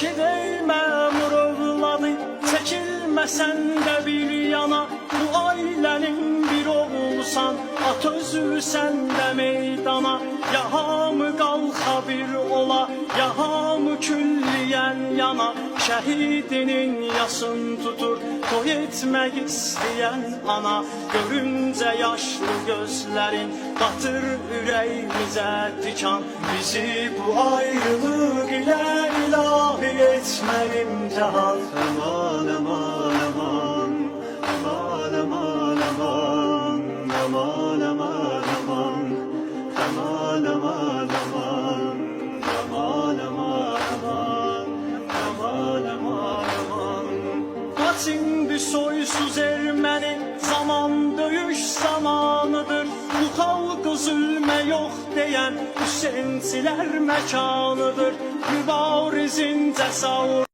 Rəşid ey məmur övladı, çəkilməsən də bir yana. Bu ailənin bir oğlusan, at özüsən də meydana. Ya hamı qalxa bir ola, ya hamı külliyən yana. Şəhidinin yasın tutur, toy etmək istəyən ana. Görüncə yaşlı gözlərin batır ürəyimizə tikan. Bizi bu ayrılıq ilə ilahi etmə imtihan. Aman aman aman, aman aman aman, aman aman aman, aman aman aman, aman aman aman, aman aman aman. Kaç indi soysuz erməni, zaman döyüş zamanıdır. Bu xalqı zülmə yox deyən Hüseynçilər məkanıdır. Mübarizin cəsarəti